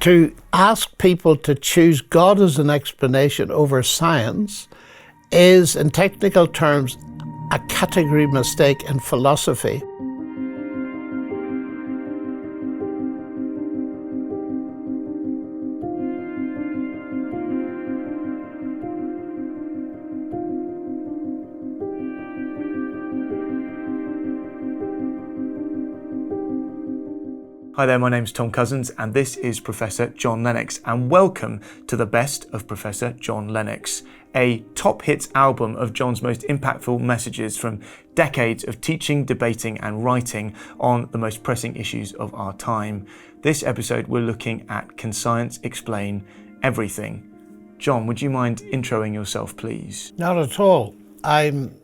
To ask people to choose God as an explanation over science is, in technical terms, a category mistake in philosophy. Hi there, my name's Tom Cousins and this is Professor John Lennox, and welcome to the best of Professor John Lennox, a top hits album of John's most impactful messages from decades of teaching, debating and writing on the most pressing issues of our time. This episode we're looking at Can Science Explain Everything? John, would you mind introing yourself, please? Not at all. I'm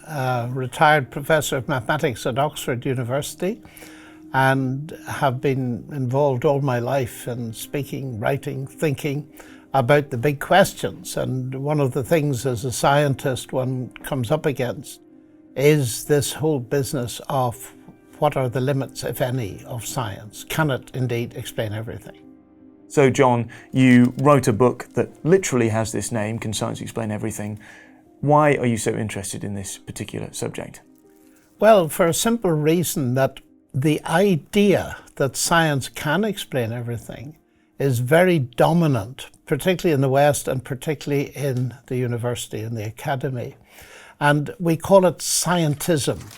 a retired professor of mathematics at Oxford University and have been involved all my life in speaking, writing, thinking about the big questions. And one of the things as a scientist one comes up against is this whole business of what are the limits, if any, of science? Can it indeed explain everything? So John, you wrote a book that literally has this name, Can Science Explain Everything? Why are you so interested in this particular subject? Well, for a simple reason that the idea that science can explain everything is very dominant, particularly in the West and particularly in the university and the academy. And we call it scientism.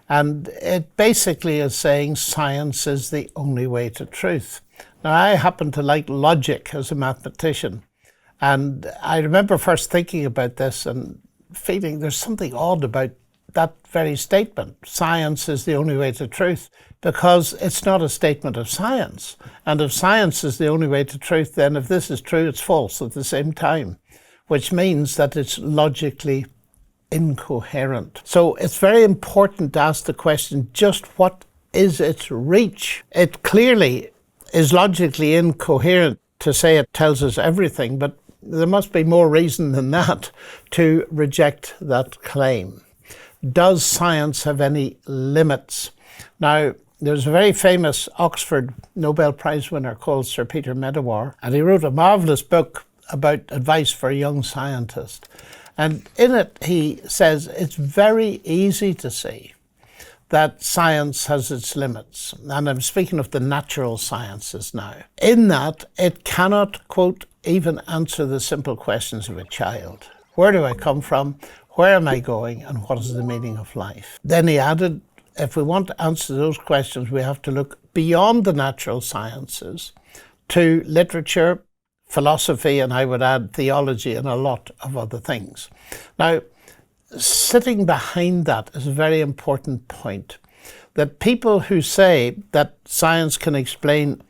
And it basically is saying science is the only way to truth. Now, I happen to like logic as a mathematician. And I remember first thinking about this and feeling there's something odd about that very statement. Science is the only way to truth, because it's not a statement of science. And if science is the only way to truth, then if this is true, it's false at the same time, which means that it's logically incoherent. So it's very important to ask the question, just what is its reach? It clearly is logically incoherent to say it tells us everything, but there must be more reason than that to reject that claim. Does science have any limits? Now, there's a very famous Oxford Nobel Prize winner called Sir Peter Medawar, and he wrote a marvellous book about advice for a young scientist. And in it, he says it's very easy to see that science has its limits. And I'm speaking of the natural sciences now. In that, it cannot, quote, even answer the simple questions of a child. Where do I come from? Where am I going? And what is the meaning of life? Then he added, if we want to answer those questions, we have to look beyond the natural sciences to literature, philosophy, and I would add theology and a lot of other things. Now, sitting behind that is a very important point, that people who say that science can explain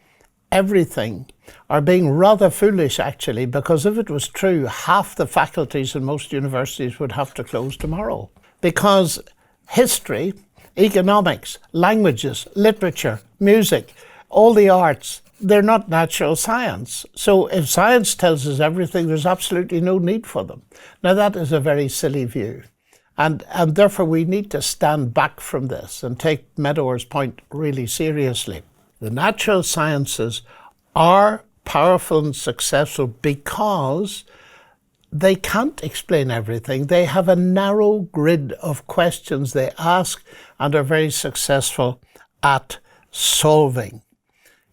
everything are being rather foolish, actually, because if it was true, half the faculties in most universities would have to close tomorrow. Because history, economics, languages, literature, music, all the arts, they're not natural science. So if science tells us everything, there's absolutely no need for them. Now, that is a very silly view. And therefore, we need to stand back from this and take Medawar's point really seriously. The natural sciences are powerful and successful because they can't explain everything. They have a narrow grid of questions they ask and are very successful at solving.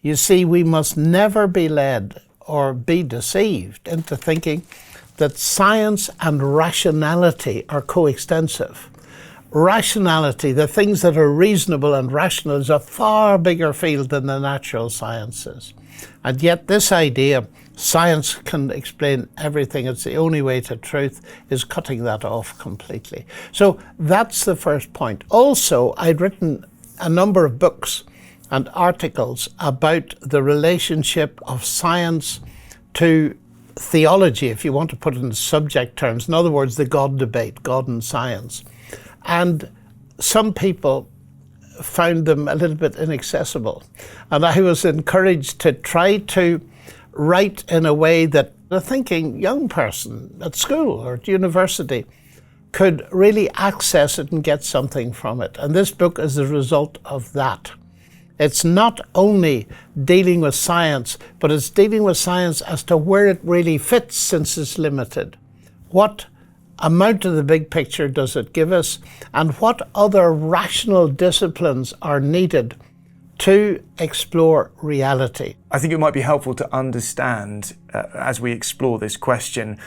You see, we must never be led or be deceived into thinking that science and rationality are coextensive. Rationality, the things that are reasonable and rational, is a far bigger field than the natural sciences. And yet this idea, science can explain everything, it's the only way to truth, is cutting that off completely. So that's the first point. Also, I'd written a number of books and articles about the relationship of science to theology, if you want to put it in subject terms. In other words, the God debate, God and science. And some people found them a little bit inaccessible. And I was encouraged to try to write in a way that a thinking young person at school or at university could really access it and get something from it. And this book is the result of that. It's not only dealing with science, but it's dealing with science as to where it really fits since it's limited. What amount of the big picture does it give us, and what other rational disciplines are needed to explore reality? I think it might be helpful to understand, as we explore this question,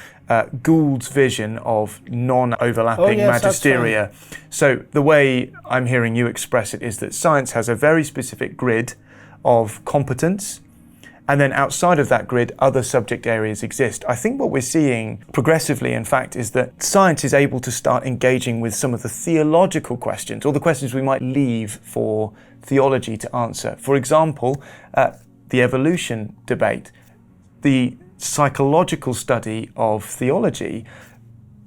Gould's vision of non-overlapping magisteria. So the way I'm hearing you express it is that science has a very specific grid of competence, and then outside of that grid, other subject areas exist. I think what we're seeing progressively, in fact, is that science is able to start engaging with some of the theological questions, or the questions we might leave for theology to answer. For example, the evolution debate, the psychological study of theology.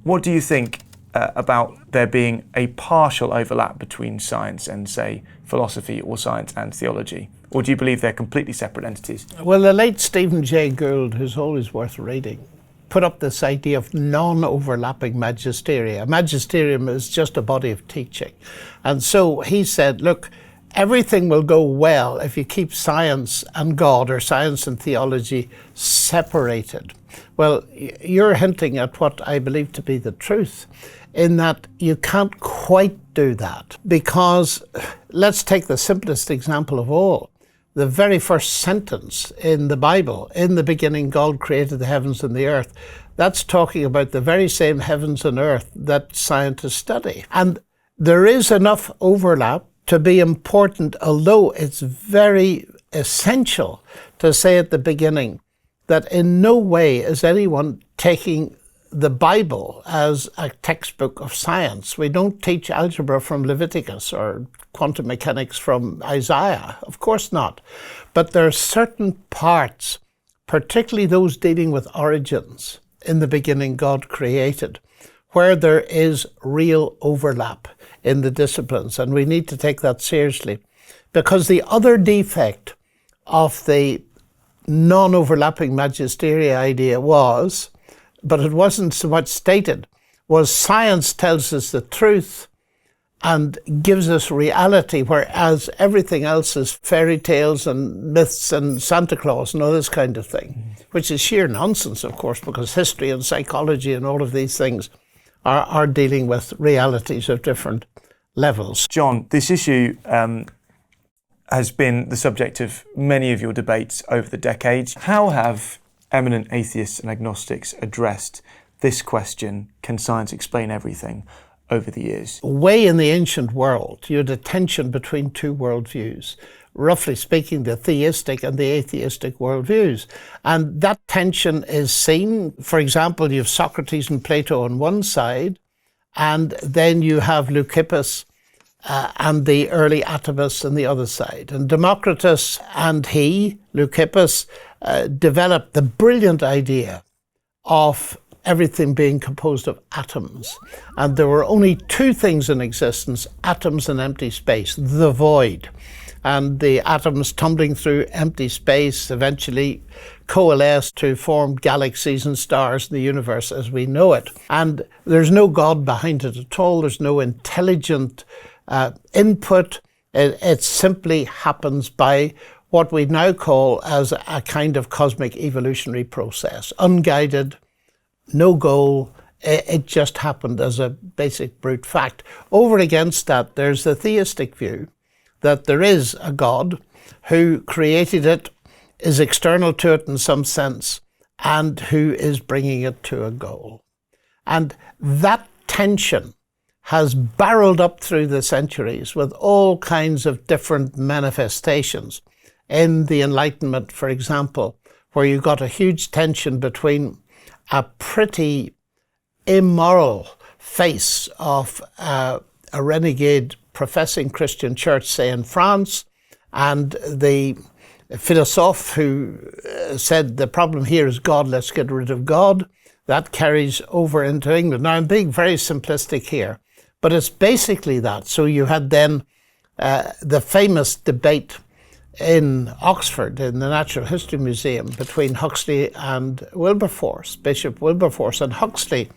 What do you think about there being a partial overlap between science and, say, philosophy, or science and theology? Or do you believe they're completely separate entities? Well, the late Stephen Jay Gould, who's always worth reading, put up this idea of non-overlapping magisteria. A magisterium is just a body of teaching. And so he said, look, everything will go well if you keep science and God, or science and theology, separated. Well, you're hinting at what I believe to be the truth, in that you can't quite do that. Because let's take the simplest example of all. The very first sentence in the Bible, in the beginning God created the heavens and the earth, that's talking about the very same heavens and earth that scientists study. And there is enough overlap to be important, although it's very essential to say at the beginning that in no way is anyone taking the Bible as a textbook of science. We don't teach algebra from Leviticus or quantum mechanics from Isaiah. Of course not. But there are certain parts, particularly those dealing with origins, in the beginning God created, where there is real overlap in the disciplines, and we need to take that seriously. Because the other defect of the non-overlapping magisteria idea was, but it wasn't so much stated, was science tells us the truth and gives us reality, whereas everything else is fairy tales and myths and Santa Claus and all this kind of thing, which is sheer nonsense, of course, because history and psychology and all of these things are dealing with realities of different levels. John, this issue has been the subject of many of your debates over the decades. How have eminent atheists and agnostics addressed this question, can science explain everything, over the years? Way in the ancient world, you had a tension between two worldviews. Roughly speaking, the theistic and the atheistic worldviews. And that tension is seen, for example, you have Socrates and Plato on one side, and then you have Leucippus and the early atomists on the other side. And Democritus and Leucippus, developed the brilliant idea of everything being composed of atoms. And there were only two things in existence, atoms and empty space, the void. And the atoms tumbling through empty space eventually coalesce to form galaxies and stars in the universe as we know it. And there's no God behind it at all. There's no intelligent input. It simply happens by what we now call as a kind of cosmic evolutionary process, unguided, no goal. It just happened as a basic brute fact. Over against that, there's the theistic view that there is a God who created it, is external to it in some sense, and who is bringing it to a goal. And that tension has barreled up through the centuries with all kinds of different manifestations. In the Enlightenment, for example, where you got a huge tension between a pretty immoral face of a renegade professing Christian church, say in France, and the philosophe who said the problem here is God, let's get rid of God. That carries over into England. Now I'm being very simplistic here, but it's basically that. So you had then the famous debate in Oxford, in the Natural History Museum, between Huxley and Wilberforce, Bishop Wilberforce. And Huxley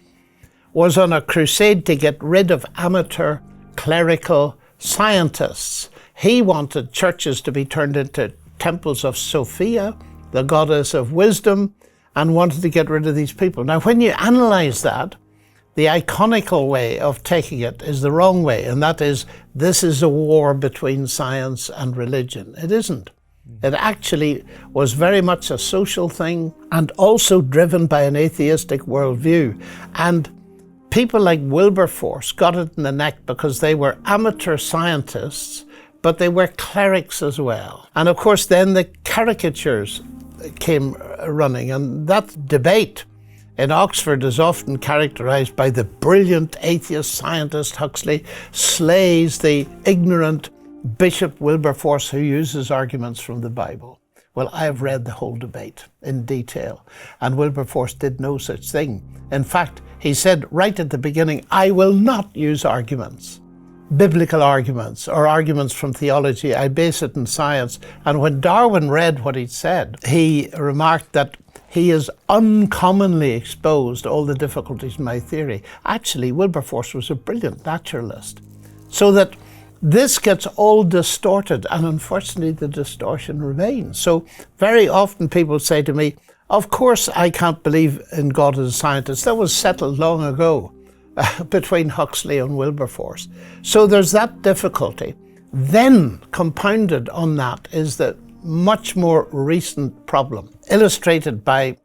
was on a crusade to get rid of amateur clerical scientists. He wanted churches to be turned into temples of Sophia, the goddess of wisdom, and wanted to get rid of these people. Now, when you analyze that, the iconical way of taking it is the wrong way, and that is, this is a war between science and religion. It isn't. It actually was very much a social thing and also driven by an atheistic worldview. And people like Wilberforce got it in the neck because they were amateur scientists, but they were clerics as well. And of course, then the caricatures came running, and that debate in Oxford is often characterized by the brilliant atheist scientist Huxley slays the ignorant Bishop Wilberforce who uses arguments from the Bible. Well, I have read the whole debate in detail, and Wilberforce did no such thing. In fact, he said right at the beginning, I will not use arguments, biblical arguments or arguments from theology. I base it in science. And when Darwin read what he'd said, he remarked that he is uncommonly exposed to all the difficulties in my theory. Actually, Wilberforce was a brilliant naturalist. So that this gets all distorted, and unfortunately the distortion remains. So very often people say to me, of course I can't believe in God as a scientist. That was settled long ago between Huxley and Wilberforce. So there's that difficulty. Then compounded on that is the much more recent problem, illustrated by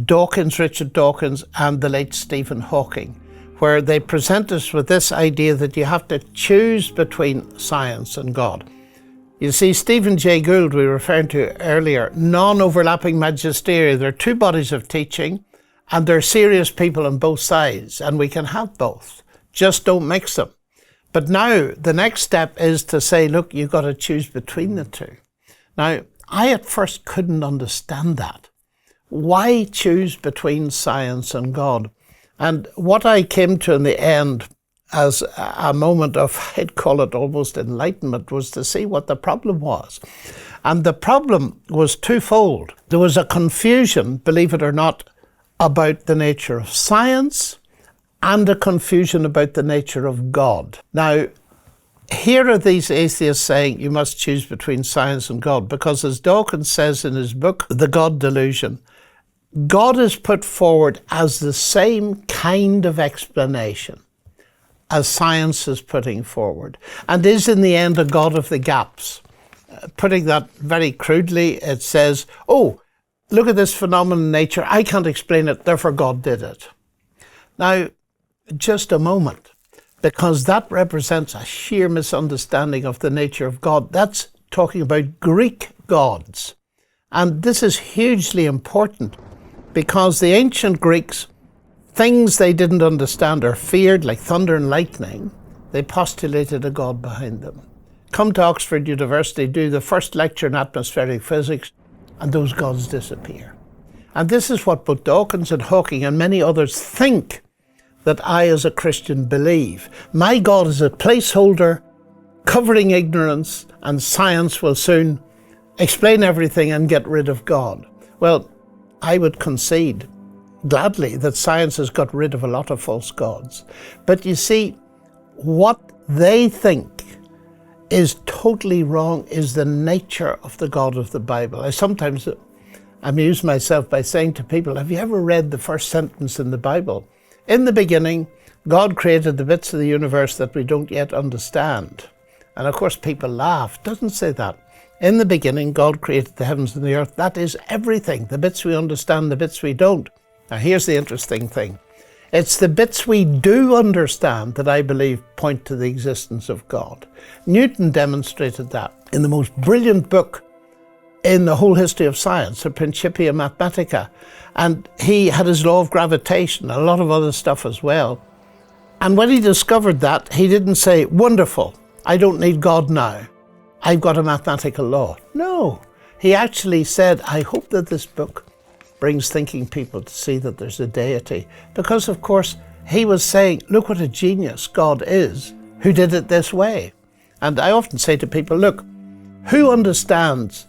Dawkins, Richard Dawkins, and the late Stephen Hawking, where they present us with this idea that you have to choose between science and God. You see, Stephen Jay Gould, we referred to earlier, non-overlapping magisteria. There are two bodies of teaching, and there are serious people on both sides, and we can have both. Just don't mix them. But now the next step is to say, look, you've got to choose between the two. Now, I at first couldn't understand that. Why choose between science and God? And what I came to in the end as a moment of, I'd call it almost enlightenment, was to see what the problem was. And the problem was twofold. There was a confusion, believe it or not, about the nature of science and a confusion about the nature of God. Now, here are these atheists saying you must choose between science and God, because as Dawkins says in his book, The God Delusion, God is put forward as the same kind of explanation as science is putting forward, and is in the end a God of the gaps. Putting that very crudely, it says, oh, look at this phenomenon in nature, I can't explain it, therefore God did it. Now, just a moment, because that represents a sheer misunderstanding of the nature of God. That's talking about Greek gods. And this is hugely important, because the ancient Greeks, things they didn't understand or feared, like thunder and lightning, they postulated a God behind them. Come to Oxford University, do the first lecture in atmospheric physics, and those gods disappear. And this is what both Dawkins and Hawking and many others think that I as a Christian believe. My God is a placeholder covering ignorance, and science will soon explain everything and get rid of God. Well, I would concede gladly that science has got rid of a lot of false gods. But you see, what they think is totally wrong is the nature of the God of the Bible. I sometimes amuse myself by saying to people, have you ever read the first sentence in the Bible? In the beginning, God created the bits of the universe that we don't yet understand. And of course people laugh. It doesn't say that. In the beginning, God created the heavens and the earth. That is everything. The bits we understand, the bits we don't. Now here's the interesting thing. It's the bits we do understand that I believe point to the existence of God. Newton demonstrated that in the most brilliant book in the whole history of science, the Principia Mathematica. And he had his law of gravitation, a lot of other stuff as well. And when he discovered that, he didn't say, wonderful, I don't need God now, I've got a mathematical law. No, he actually said, I hope that this book brings thinking people to see that there's a deity. Because of course, he was saying, look what a genius God is, who did it this way. And I often say to people, look, who understands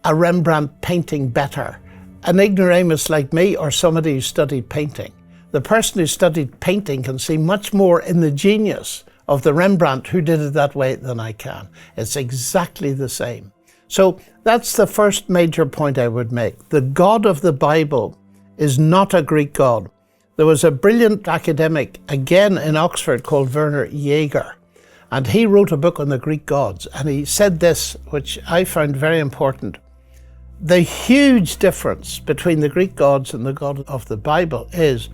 a Rembrandt painting better? An ignoramus like me or somebody who studied painting? The person who studied painting can see much more in the genius of the Rembrandt who did it that way than I can. It's exactly the same. So that's the first major point I would make. The God of the Bible is not a Greek God. There was a brilliant academic, again in Oxford, called Werner Jaeger, and he wrote a book on the Greek gods, and he said this, which I found very important. The huge difference between the Greek gods and the God of the Bible is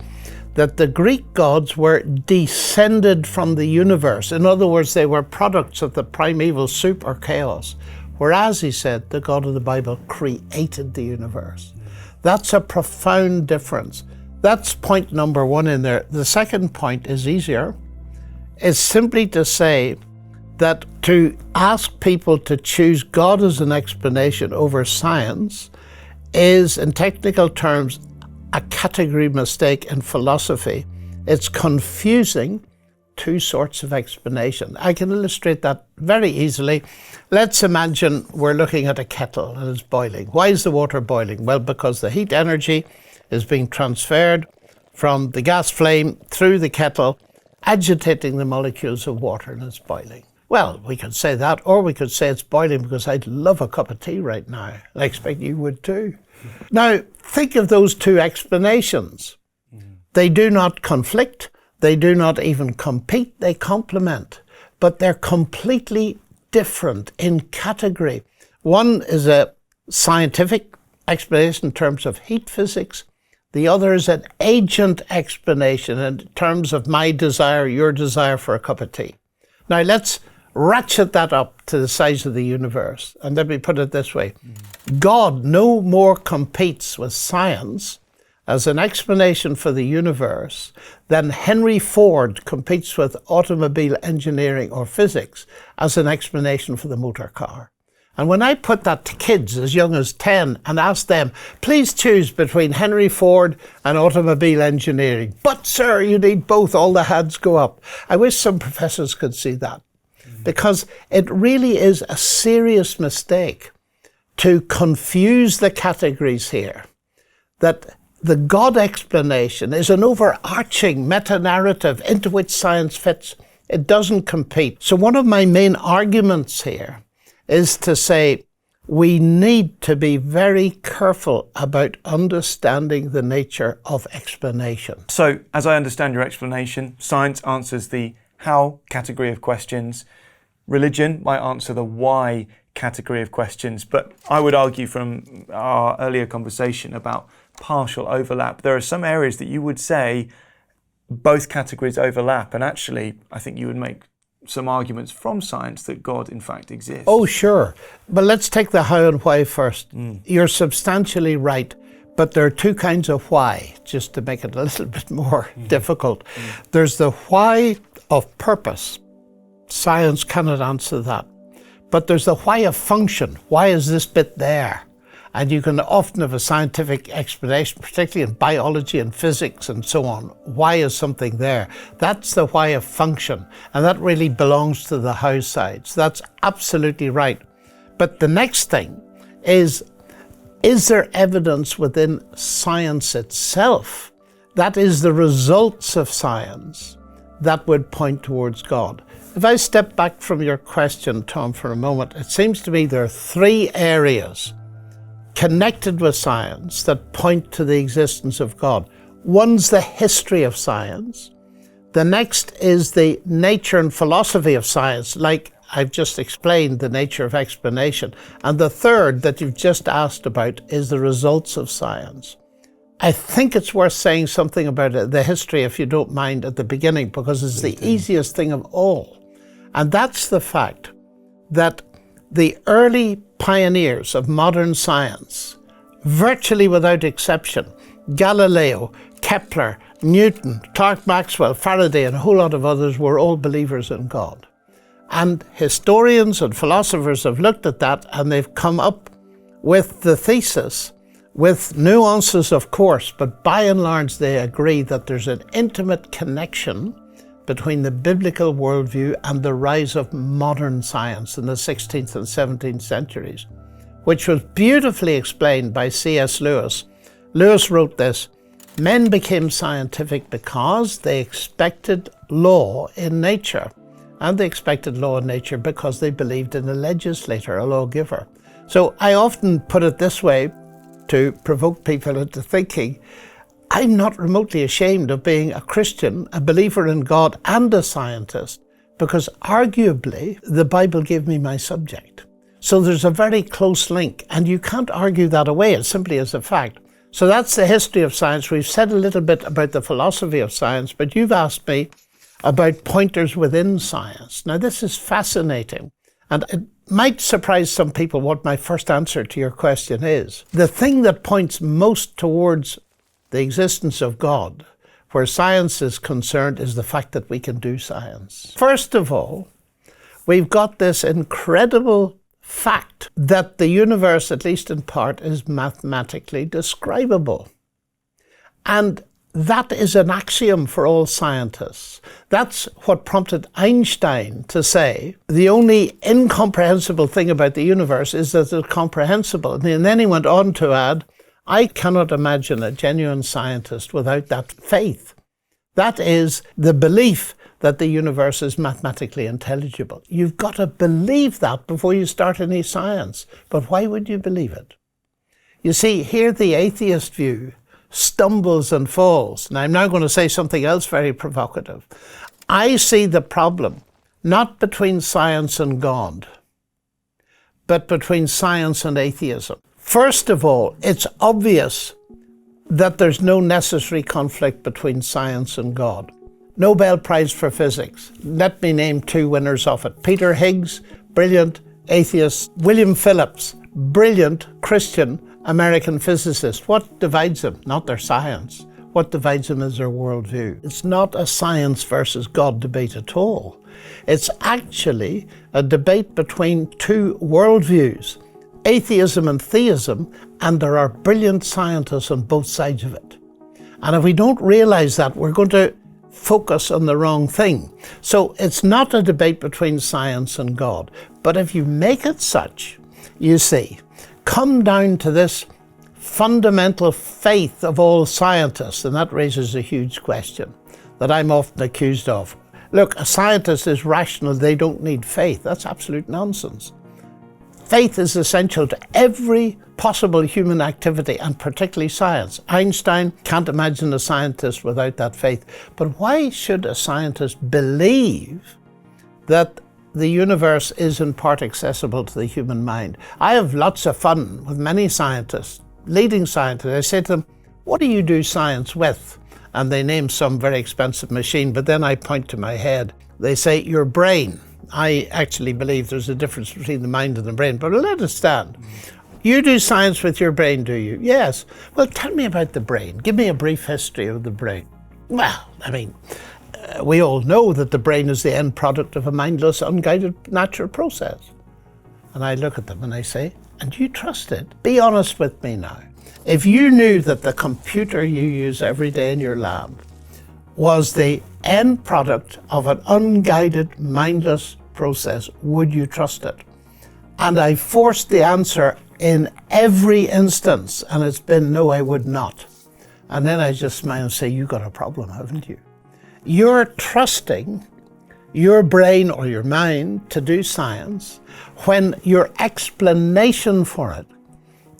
that the Greek gods were descended from the universe. In other words, they were products of the primeval soup or chaos. Whereas, he said, the God of the Bible created the universe. That's a profound difference. That's point number one in there. The second point is easier. It's simply to say that to ask people to choose God as an explanation over science is, in technical terms, a category mistake in philosophy. It's confusing two sorts of explanation. I can illustrate that very easily. Let's imagine we're looking at a kettle and it's boiling. Why is the water boiling? Well, because the heat energy is being transferred from the gas flame through the kettle, agitating the molecules of water, and it's boiling. Well, we could say that, or we could say it's boiling because I'd love a cup of tea right now. I expect you would too. Now, think of those two explanations. They do not conflict. They do not even compete. They complement. But they're completely different in category. One is a scientific explanation in terms of heat physics. The other is an agent explanation in terms of my desire, your desire for a cup of tea. Now, let's ratchet that up to the size of the universe. And let me put it this way. God no more competes with science as an explanation for the universe than Henry Ford competes with automobile engineering or physics as an explanation for the motor car. And when I put that to kids as young as 10 and ask them, please choose between Henry Ford and automobile engineering. But sir, you need both. All the hands go up. I wish some professors could see that, because it really is a serious mistake to confuse the categories here. That the God explanation is an overarching meta-narrative into which science fits. It doesn't compete. So one of my main arguments here is to say we need to be very careful about understanding the nature of explanation. So, as I understand your explanation, science answers the how category of questions. Religion might answer the why category of questions. But I would argue from our earlier conversation about partial overlap, there are some areas that you would say both categories overlap. And actually, I think you would make some arguments from science that God, in fact, exists. Oh, sure. But let's take the how and why first. You're substantially right. But there are two kinds of why, just to make it a little bit more difficult. There's the why of purpose. Science cannot answer that. But there's the why of function. Why is this bit there? And you can often have a scientific explanation, particularly in biology and physics and so on. Why is something there? That's the why of function. And that really belongs to the how side. So that's absolutely right. But the next thing is there evidence within science itself that is the results of science that would point towards God? If I step back from your question, Tom, for a moment, it seems to me there are three areas connected with science that point to the existence of God. One's the history of science. The next is the nature and philosophy of science, like I've just explained, the nature of explanation. And the third that you've just asked about is the results of science. I think it's worth saying something about it, the history, if you don't mind, at the beginning, because it's the easiest thing of all. And that's the fact that the early pioneers of modern science, virtually without exception, Galileo, Kepler, Newton, Clerk Maxwell, Faraday, and a whole lot of others, were all believers in God. And historians and philosophers have looked at that, and they've come up with the thesis, with nuances of course, but by and large they agree that there's an intimate connection between the biblical worldview and the rise of modern science in the 16th and 17th centuries, which was beautifully explained by C.S. Lewis. Lewis wrote this: men became scientific because they expected law in nature. and the expected law of nature because they believed in a legislator, a lawgiver. So I often put it this way to provoke people into thinking, I'm not remotely ashamed of being a Christian, a believer in God, and a scientist, because arguably the Bible gave me my subject. So there's a very close link, and you can't argue that away. It simply is a fact. So that's the history of science. We've said a little bit about the philosophy of science, but you've asked me about pointers within science. Now, this is fascinating, and it might surprise some people what my first answer to your question is. The thing that points most towards the existence of God, where science is concerned, is the fact that we can do science. First of all, we've got this incredible fact that the universe, at least in part, is mathematically describable. And that is an axiom for all scientists. That's what prompted Einstein to say, the only incomprehensible thing about the universe is that it's comprehensible. And then he went on to add, I cannot imagine a genuine scientist without that faith. That is the belief that the universe is mathematically intelligible. You've got to believe that before you start any science. But why would you believe it? You see, here the atheist view stumbles and falls. And I'm now going to say something else very provocative. I see the problem not between science and God, but between science and atheism. First of all, it's obvious that there's no necessary conflict between science and God. Nobel Prize for Physics. Let me name two winners of it. Peter Higgs, brilliant atheist. William Phillips, brilliant Christian American physicist. What divides them? Not their science. What divides them is their worldview. It's not a science versus God debate at all. It's actually a debate between two worldviews, atheism and theism, and there are brilliant scientists on both sides of it. And if we don't realize that, we're going to focus on the wrong thing. So it's not a debate between science and God. But if you make it such, you see, come down to this fundamental faith of all scientists, and that raises a huge question that I'm often accused of. Look, a scientist is rational, they don't need faith. That's absolute nonsense. Faith is essential to every possible human activity, and particularly science. Einstein can't imagine a scientist without that faith. But why should a scientist believe that the universe is in part accessible to the human mind? I have lots of fun with many scientists, leading scientists. I say to them, what do you do science with? And they name some very expensive machine, but then I point to my head. They say, your brain. I actually believe there's a difference between the mind and the brain, but let it stand. You do science with your brain, do you? Yes. Well, tell me about the brain. Give me a brief history of the brain. Well, I mean, we all know that the brain is the end product of a mindless, unguided natural process. And I look at them and I say, and do you trust it? Be honest with me now. If you knew that the computer you use every day in your lab was the end product of an unguided, mindless process, would you trust it? And I forced the answer in every instance, and it's been no, I would not. And then I just smile and say, you got a problem, haven't you? You're trusting your brain or your mind to do science when your explanation for it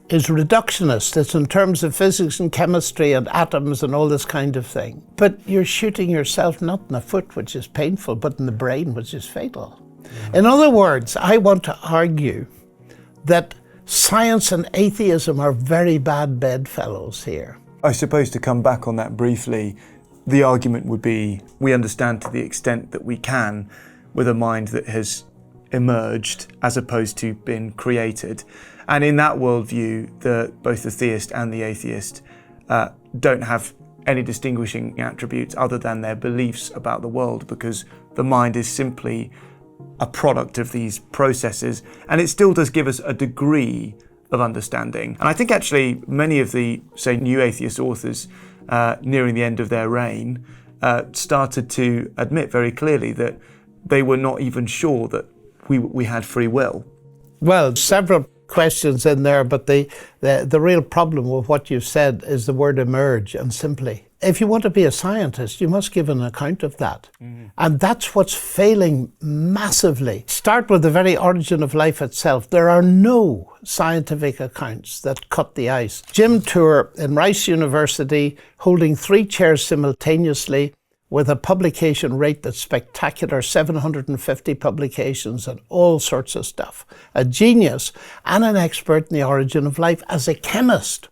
is reductionist. It's in terms of physics and chemistry and atoms and all this kind of thing. But you're shooting yourself not in the foot, which is painful, but in the brain, which is fatal. In other words, I want to argue that science and atheism are very bad bedfellows here. I suppose to come back on that briefly, the argument would be we understand to the extent that we can with a mind that has emerged as opposed to been created. And in that worldview, both the theist and the atheist don't have any distinguishing attributes other than their beliefs about the world, because the mind is simply a product of these processes, and it still does give us a degree of understanding. And I think actually many of the, say, new atheist authors nearing the end of their reign started to admit very clearly that they were not even sure that we had free will. Well, several questions in there, but the real problem with what you've said is the word emerge, and simply if you want to be a scientist, you must give an account of that. And that's what's failing massively. Start with the very origin of life itself. There are no scientific accounts that cut the ice. Jim Tour in Rice University, holding 3 chairs simultaneously with a publication rate that's spectacular, 750 publications and all sorts of stuff. A genius and an expert in the origin of life as a chemist.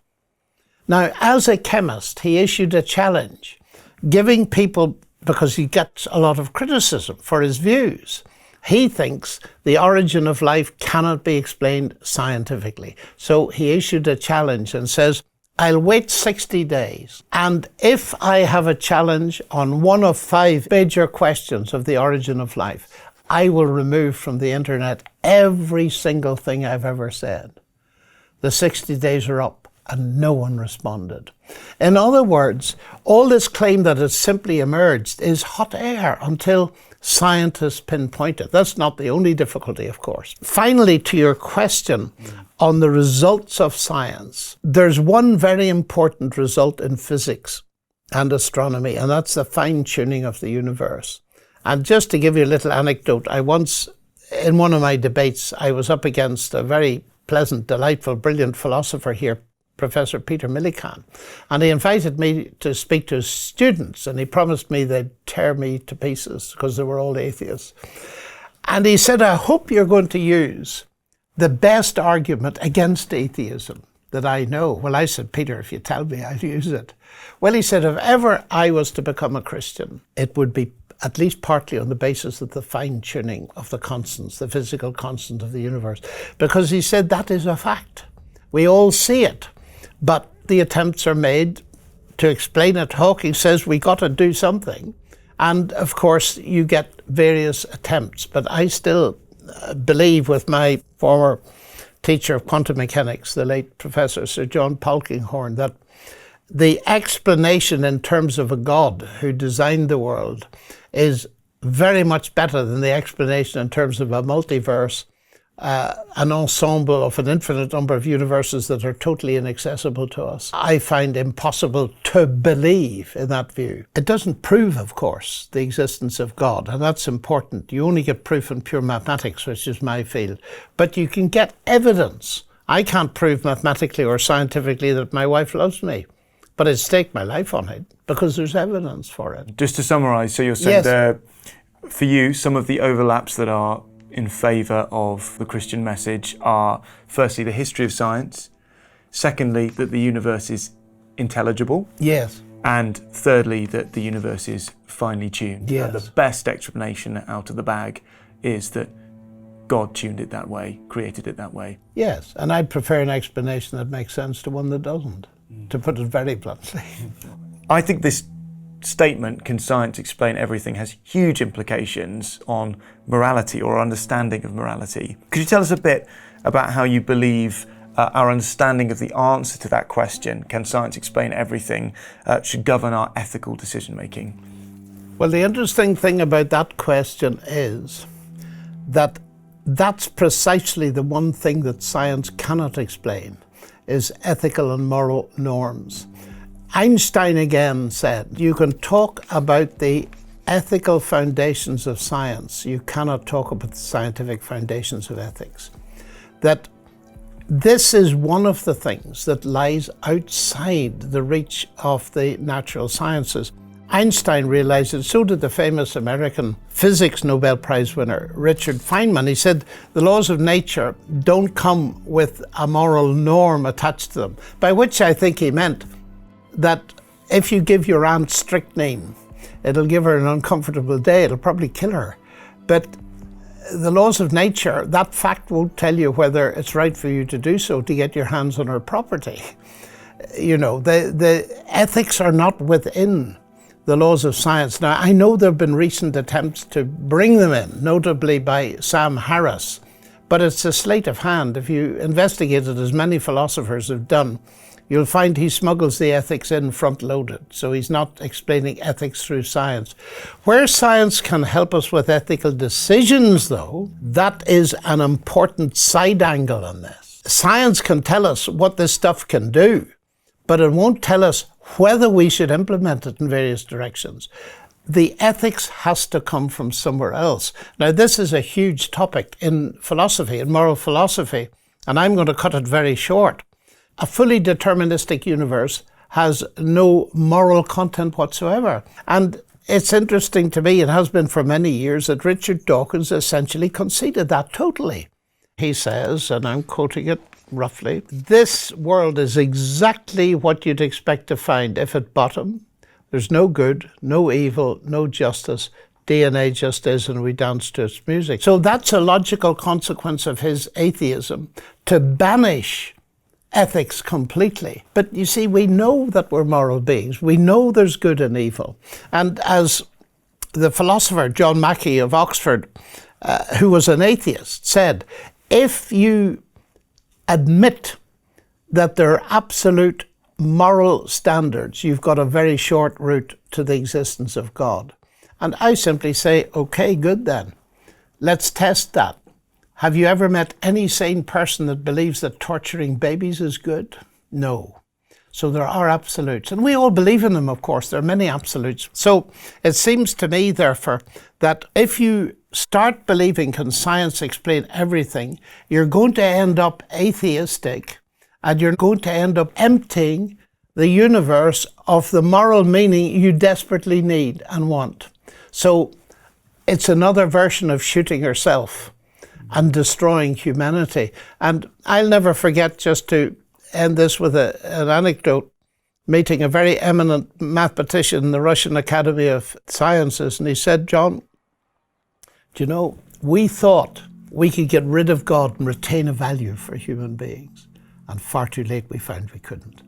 Now, as a chemist, he issued a challenge, giving people, because he gets a lot of criticism for his views, he thinks the origin of life cannot be explained scientifically. So he issued a challenge and says, I'll wait 60 days. And if I have a challenge on one of 5 major questions of the origin of life, I will remove from the internet every single thing I've ever said. The 60 days are up. And no one responded. In other words, all this claim that has simply emerged is hot air until scientists pinpoint it. That's not the only difficulty, of course. Finally, to your question on the results of science, there's one very important result in physics and astronomy, and that's the fine-tuning of the universe. And just to give you a little anecdote, I once, in one of my debates, I was up against a very pleasant, delightful, brilliant philosopher here, Professor Peter Millikan, and he invited me to speak to his students, and he promised me they'd tear me to pieces because they were all atheists. And he said, I hope you're going to use the best argument against atheism that I know. Well, I said, Peter, if you tell me, I'll use it. Well, he said, if ever I was to become a Christian, it would be at least partly on the basis of the fine-tuning of the constants, the physical constant of the universe, because he said that is a fact. We all see it. But the attempts are made to explain it. Hawking says we got to do something. And of course, you get various attempts. But I still believe, with my former teacher of quantum mechanics, the late Professor Sir John Polkinghorne, that the explanation in terms of a God who designed the world is very much better than the explanation in terms of a multiverse, an ensemble of an infinite number of universes that are totally inaccessible to us. I find impossible to believe in that view. It doesn't prove, of course, the existence of God, and that's important. You only get proof in pure mathematics, which is my field, but you can get evidence. I can't prove mathematically or scientifically that my wife loves me, but I'd stake my life on it because there's evidence for it. Just to summarise, so you're saying there, for you, some of the overlaps that are in favour of the Christian message are, firstly, the history of science, secondly, that the universe is intelligible, yes, and thirdly, that the universe is finely tuned. Yes. And the best explanation out of the bag is that God tuned it that way, created it that way. Yes, and I'd prefer an explanation that makes sense to one that doesn't, to put it very bluntly. I think this statement, can science explain everything, has huge implications on morality or understanding of morality. Could you tell us a bit about how you believe our understanding of the answer to that question, can science explain everything, should govern our ethical decision making? Well, the interesting thing about that question is that that's precisely the one thing that science cannot explain, is ethical and moral norms. Einstein again said, you can talk about the ethical foundations of science, you cannot talk about the scientific foundations of ethics. That this is one of the things that lies outside the reach of the natural sciences. Einstein realized it, so did the famous American physics Nobel Prize winner, Richard Feynman. He said the laws of nature don't come with a moral norm attached to them, by which I think he meant that if you give your aunt strychnine, it'll give her an uncomfortable day, it'll probably kill her. But the laws of nature, that fact won't tell you whether it's right for you to do so, to get your hands on her property. You know, the ethics are not within the laws of science. Now, I know there have been recent attempts to bring them in, notably by Sam Harris, but it's a sleight of hand. If you investigate it, as many philosophers have done, you'll find he smuggles the ethics in front-loaded, so he's not explaining ethics through science. Where science can help us with ethical decisions, though, that is an important side angle on this. Science can tell us what this stuff can do, but it won't tell us whether we should implement it in various directions, the ethics has to come from somewhere else. Now, this is a huge topic in philosophy, in moral philosophy, and I'm going to cut it very short. A fully deterministic universe has no moral content whatsoever. And it's interesting to me, it has been for many years, that Richard Dawkins essentially conceded that totally. He says, and I'm quoting it roughly, "This world is exactly what you'd expect to find if at bottom there's no good, no evil, no justice. DNA just is, and we dance to its music." So that's a logical consequence of his atheism, to banish ethics completely. But you see, we know that we're moral beings. We know there's good and evil. And as the philosopher John Mackey of Oxford, who was an atheist, said, if you admit that there are absolute moral standards, you've got a very short route to the existence of God. And I simply say, okay, good then. Let's test that. Have you ever met any sane person that believes that torturing babies is good? No. So there are absolutes. And we all believe in them, of course. There are many absolutes. So it seems to me, therefore, that if you start believing, can science explain everything, you're going to end up atheistic, and you're going to end up emptying the universe of the moral meaning you desperately need and want. So it's another version of shooting yourself and destroying humanity. And I'll never forget, just to end this with an anecdote, meeting a very eminent mathematician in the Russian Academy of Sciences, and he said, "John, do you know, we thought we could get rid of God and retain a value for human beings, and far too late we found we couldn't."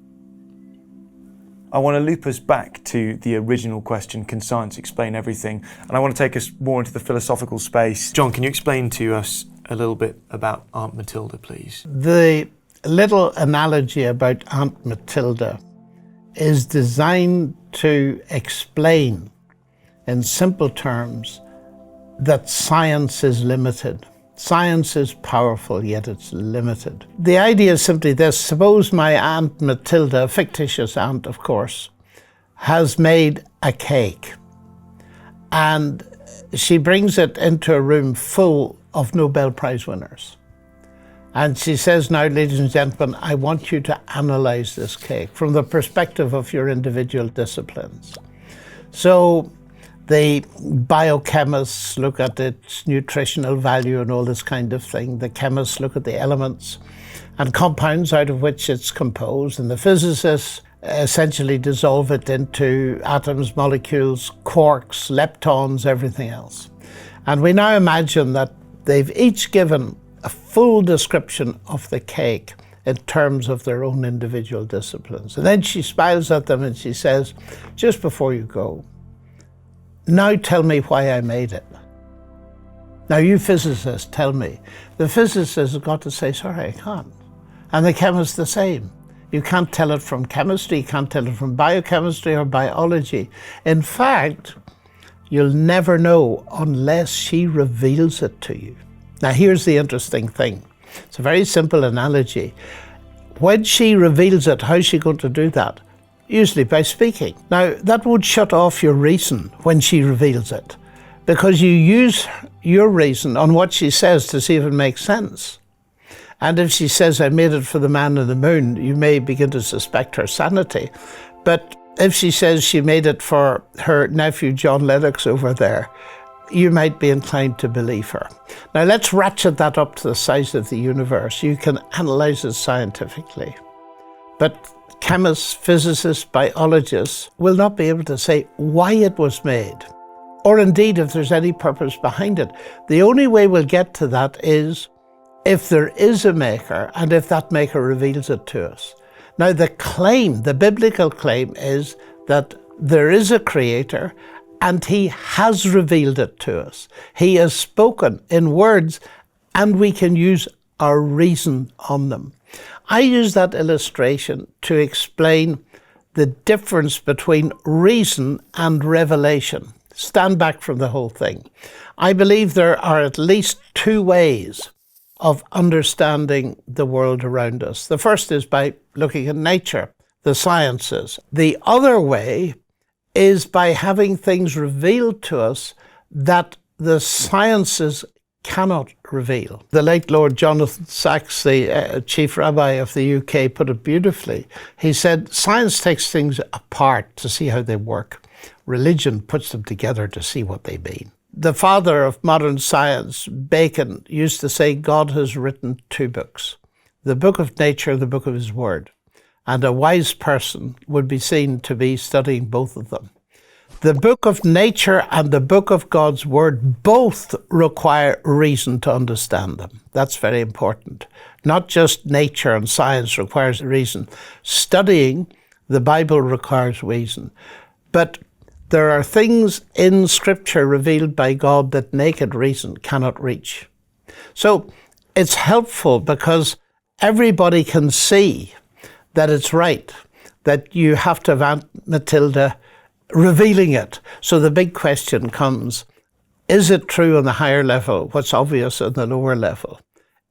I want to loop us back to the original question, can science explain everything? And I want to take us more into the philosophical space. John, can you explain to us a little bit about Aunt Matilda, please? The little analogy about Aunt Matilda is designed to explain in simple terms that science is limited. Science is powerful, yet it's limited. The idea is simply this: suppose my Aunt Matilda, a fictitious aunt of course, has made a cake, and she brings it into a room full of Nobel Prize winners. And she says, "Now, ladies and gentlemen, I want you to analyze this cake from the perspective of your individual disciplines." So the biochemists look at its nutritional value and all this kind of thing. The chemists look at the elements and compounds out of which it's composed. And the physicists essentially dissolve it into atoms, molecules, quarks, leptons, everything else. And we now imagine that they've each given a full description of the cake in terms of their own individual disciplines. And then she smiles at them and she says, "Just before you go, now tell me why I made it. Now you physicists tell me." The physicist has got to say, "Sorry, I can't." And the chemist the same. You can't tell it from chemistry, you can't tell it from biochemistry or biology. In fact, you'll never know unless she reveals it to you. Now here's the interesting thing. It's a very simple analogy. When she reveals it, how's she going to do that? Usually by speaking. Now that would shut off your reason when she reveals it, because you use your reason on what she says to see if it makes sense. And if she says, "I made it for the man in the moon," you may begin to suspect her sanity. But if she says she made it for her nephew John Lennox over there, you might be inclined to believe her. Now let's ratchet that up to the size of the universe. You can analyze it scientifically. But chemists, physicists, biologists will not be able to say why it was made, or indeed if there's any purpose behind it. The only way we'll get to that is if there is a maker, and if that maker reveals it to us. Now the claim, the biblical claim, is that there is a creator and he has revealed it to us. He has spoken in words and we can use our reason on them. I use that illustration to explain the difference between reason and revelation. Stand back from the whole thing. I believe there are at least two ways of understanding the world around us. The first is by looking at nature. the sciences. The other way is by having things revealed to us that the sciences cannot reveal. The late Lord Jonathan Sacks, the chief rabbi of the UK, put it beautifully. He said, science takes things apart to see how they work. Religion puts them together to see what they mean. The father of modern science, Bacon, used to say God has written two books, the book of nature, the book of his word. And a wise person would be seen to be studying both of them. The book of nature and the book of God's word both require reason to understand them. That's very important. Not just nature and science requires reason. Studying the Bible requires reason. But there are things in Scripture revealed by God that naked reason cannot reach. So it's helpful because everybody can see that it's right, that you have to have Aunt Matilda revealing it. So the big question comes, is it true on the higher level what's obvious on the lower level?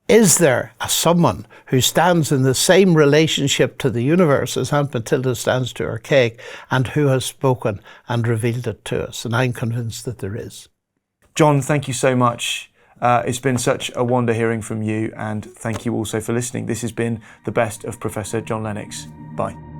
Is there someone who stands in the same relationship to the universe as Aunt Matilda stands to her cake and who has spoken and revealed it to us? And I'm convinced that there is. John, thank you so much. It's been such a wonder hearing from you, and thank you also for listening. This has been the best of Professor John Lennox. Bye.